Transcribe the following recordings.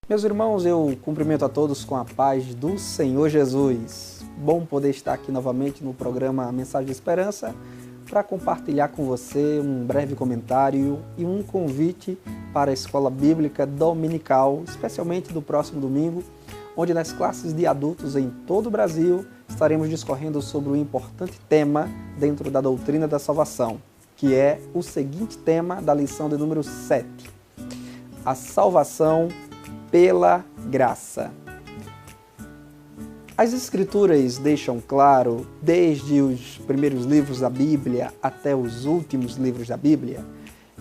Meus irmãos, eu cumprimento a todos com a paz do Senhor Jesus. Bom poder estar aqui novamente no programa Mensagem de Esperança para compartilhar com você um breve comentário e um convite para a Escola Bíblica Dominical, especialmente do próximo domingo, onde nas classes de adultos em todo o Brasil estaremos discorrendo sobre um importante tema dentro da doutrina da salvação, que é o seguinte tema da lição de número 7, a salvação pela graça. As Escrituras deixam claro, desde os primeiros livros da Bíblia até os últimos livros da Bíblia,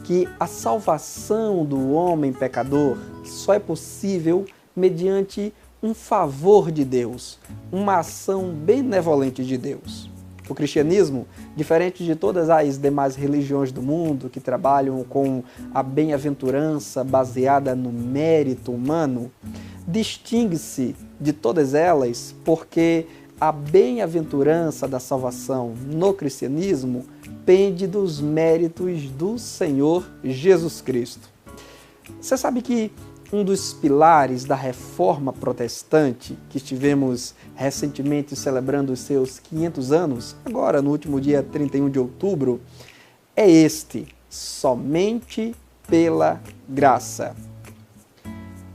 que a salvação do homem pecador só é possível mediante um favor de Deus, uma ação benevolente de Deus. O cristianismo, diferente de todas as demais religiões do mundo que trabalham com a bem-aventurança baseada no mérito humano, distingue-se de todas elas porque a bem-aventurança da salvação no cristianismo pende dos méritos do Senhor Jesus Cristo. Você sabe que um dos pilares da Reforma Protestante, que estivemos recentemente celebrando os seus 500 anos, agora no último dia 31 de outubro, é este: somente pela graça.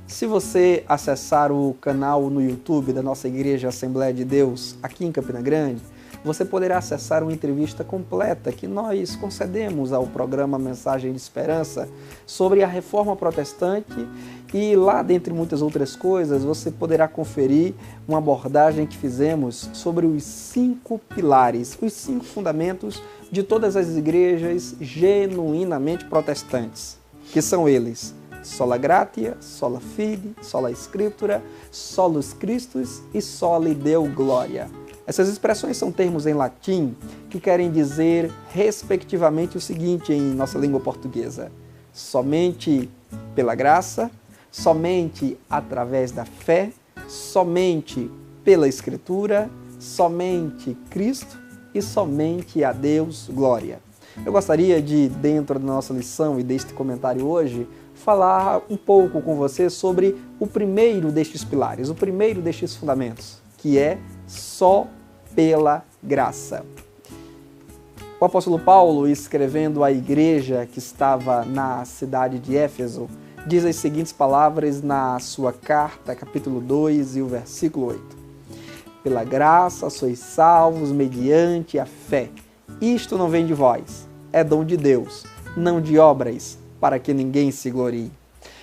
Se você acessar o canal no YouTube da nossa Igreja Assembleia de Deus, aqui em Campina Grande, você poderá acessar uma entrevista completa que nós concedemos ao programa Mensagem de Esperança sobre a Reforma Protestante, e lá, dentre muitas outras coisas, você poderá conferir uma abordagem que fizemos sobre os 5 pilares, os 5 fundamentos de todas as igrejas genuinamente protestantes, que são eles: sola gratia, sola fide, sola scriptura, solus Christus e soli Deo gloria. Essas expressões são termos em latim que querem dizer, respectivamente, o seguinte em nossa língua portuguesa: somente pela graça, somente através da fé, somente pela Escritura, somente Cristo e somente a Deus glória. Eu gostaria de, dentro da nossa lição e deste comentário hoje, falar um pouco com você sobre o primeiro destes pilares, o primeiro destes fundamentos, que é só pela graça. O apóstolo Paulo, escrevendo à igreja que estava na cidade de Éfeso, diz as seguintes palavras na sua carta, capítulo 2 e o versículo 8. Pela graça sois salvos mediante a fé. Isto não vem de vós, é dom de Deus, não de obras, para que ninguém se glorie.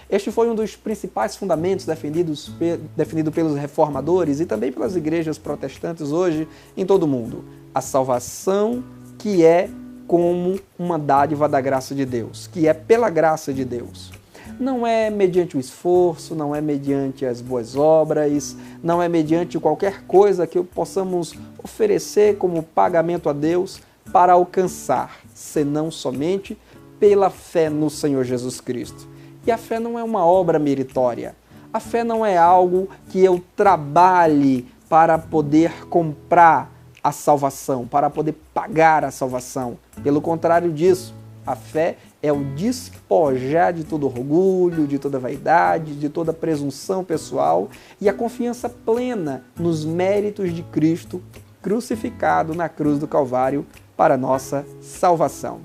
Este foi um dos principais fundamentos definido pelos reformadores e também pelas igrejas protestantes hoje em todo o mundo. A salvação que é como uma dádiva da graça de Deus, que é pela graça de Deus. Não é mediante o esforço, não é mediante as boas obras, não é mediante qualquer coisa que possamos oferecer como pagamento a Deus para alcançar, senão somente pela fé no Senhor Jesus Cristo. E a fé não é uma obra meritória. A fé não é algo que eu trabalhe para poder comprar a salvação, para poder pagar a salvação. Pelo contrário disso, a fé é o despojar de todo orgulho, de toda vaidade, de toda presunção pessoal e a confiança plena nos méritos de Cristo crucificado na cruz do Calvário para nossa salvação.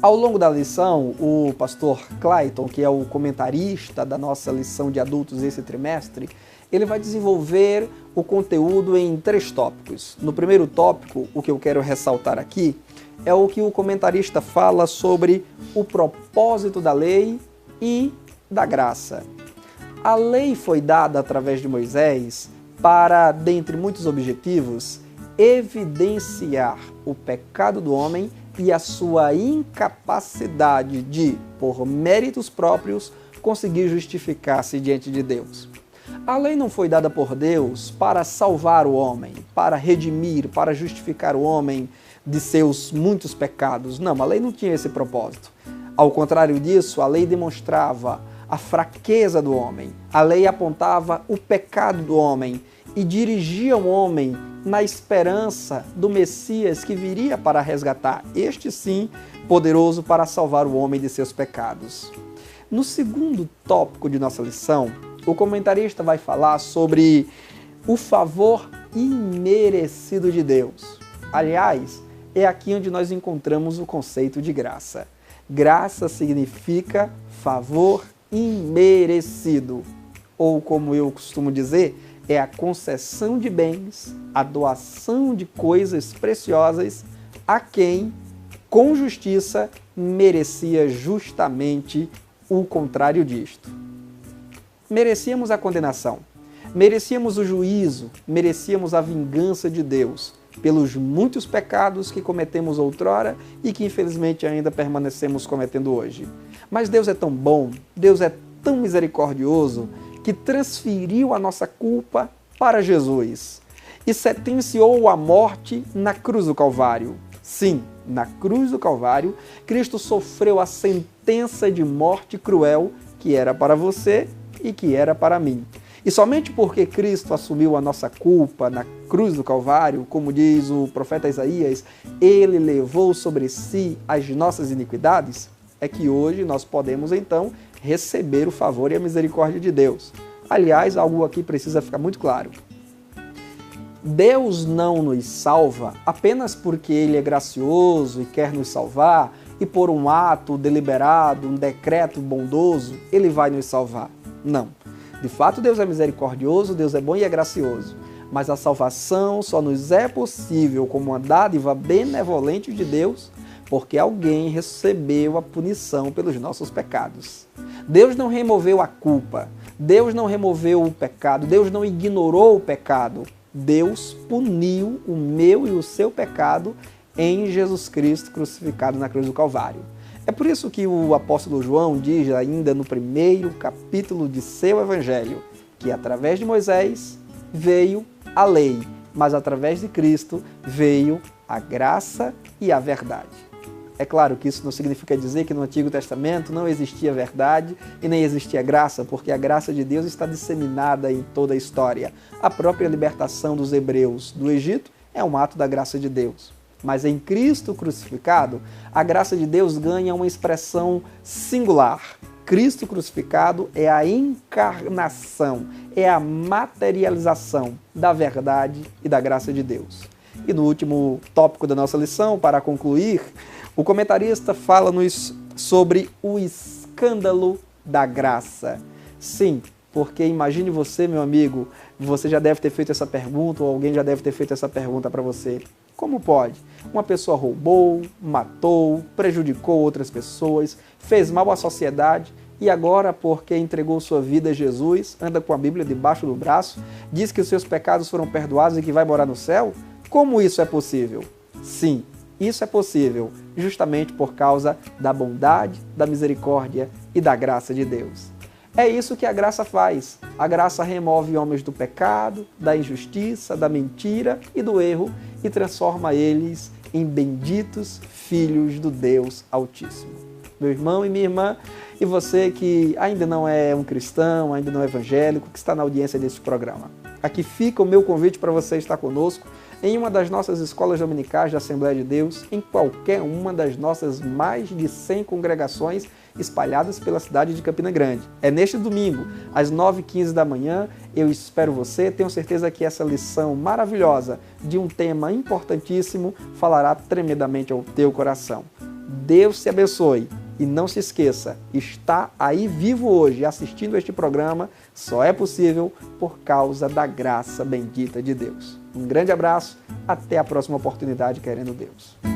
Ao longo da lição, o pastor Clayton, que é o comentarista da nossa lição de adultos esse trimestre, ele vai desenvolver o conteúdo em 3 tópicos. No primeiro tópico, o que eu quero ressaltar aqui, é o que o comentarista fala sobre o propósito da lei e da graça. A lei foi dada através de Moisés para, dentre muitos objetivos, evidenciar o pecado do homem e a sua incapacidade de, por méritos próprios, conseguir justificar-se diante de Deus. A lei não foi dada por Deus para salvar o homem, para redimir, para justificar o homem de seus muitos pecados. Não, a lei não tinha esse propósito. Ao contrário disso, a lei demonstrava a fraqueza do homem. A lei apontava o pecado do homem e dirigia o homem na esperança do Messias que viria para resgatar, este sim, poderoso para salvar o homem de seus pecados. No segundo tópico de nossa lição, o comentarista vai falar sobre o favor imerecido de Deus. Aliás, é aqui onde nós encontramos o conceito de graça. Graça significa favor imerecido, ou como eu costumo dizer, é a concessão de bens, a doação de coisas preciosas a quem, com justiça, merecia justamente o contrário disto. Merecíamos a condenação, merecíamos o juízo, merecíamos a vingança de Deus pelos muitos pecados que cometemos outrora e que infelizmente ainda permanecemos cometendo hoje. Mas Deus é tão bom, Deus é tão misericordioso, que transferiu a nossa culpa para Jesus e sentenciou a morte na cruz do Calvário. Sim, na cruz do Calvário, Cristo sofreu a sentença de morte cruel que era para você e que era para mim. E somente porque Cristo assumiu a nossa culpa na cruz do Calvário, como diz o profeta Isaías, ele levou sobre si as nossas iniquidades, é que hoje nós podemos então receber o favor e a misericórdia de Deus. Aliás, algo aqui precisa ficar muito claro. Deus não nos salva apenas porque Ele é gracioso e quer nos salvar e por um ato deliberado, um decreto bondoso, Ele vai nos salvar. Não. De fato, Deus é misericordioso, Deus é bom e é gracioso. Mas a salvação só nos é possível como uma dádiva benevolente de Deus porque alguém recebeu a punição pelos nossos pecados. Deus não removeu a culpa, Deus não removeu o pecado, Deus não ignorou o pecado. Deus puniu o meu e o seu pecado em Jesus Cristo crucificado na cruz do Calvário. É por isso que o apóstolo João diz ainda no primeiro capítulo de seu evangelho que através de Moisés veio a lei, mas através de Cristo veio a graça e a verdade. É claro que isso não significa dizer que no Antigo Testamento não existia verdade e nem existia graça, porque a graça de Deus está disseminada em toda a história. A própria libertação dos hebreus do Egito é um ato da graça de Deus. Mas em Cristo crucificado, a graça de Deus ganha uma expressão singular. Cristo crucificado é a encarnação, é a materialização da verdade e da graça de Deus. E no último tópico da nossa lição, para concluir, o comentarista fala-nos sobre o escândalo da graça. Sim, porque imagine você, meu amigo, você já deve ter feito essa pergunta, ou alguém já deve ter feito essa pergunta para você. Como pode? Uma pessoa roubou, matou, prejudicou outras pessoas, fez mal à sociedade e agora, porque entregou sua vida a Jesus, anda com a Bíblia debaixo do braço, diz que os seus pecados foram perdoados e que vai morar no céu? Como isso é possível? Sim, isso é possível justamente por causa da bondade, da misericórdia e da graça de Deus. É isso que a graça faz. A graça remove homens do pecado, da injustiça, da mentira e do erro e transforma eles em benditos filhos do Deus Altíssimo. Meu irmão e minha irmã, e você que ainda não é um cristão, ainda não é evangélico, que está na audiência deste programa. Aqui fica o meu convite para você estar conosco em uma das nossas escolas dominicais da Assembleia de Deus, em qualquer uma das nossas mais de 100 congregações espalhadas pela cidade de Campina Grande. É neste domingo, às 9h15 da manhã, eu espero você. Tenho certeza que essa lição maravilhosa de um tema importantíssimo falará tremendamente ao teu coração. Deus te abençoe. E não se esqueça, estar aí vivo hoje assistindo este programa só é possível por causa da graça bendita de Deus. Um grande abraço, até a próxima oportunidade, querendo Deus.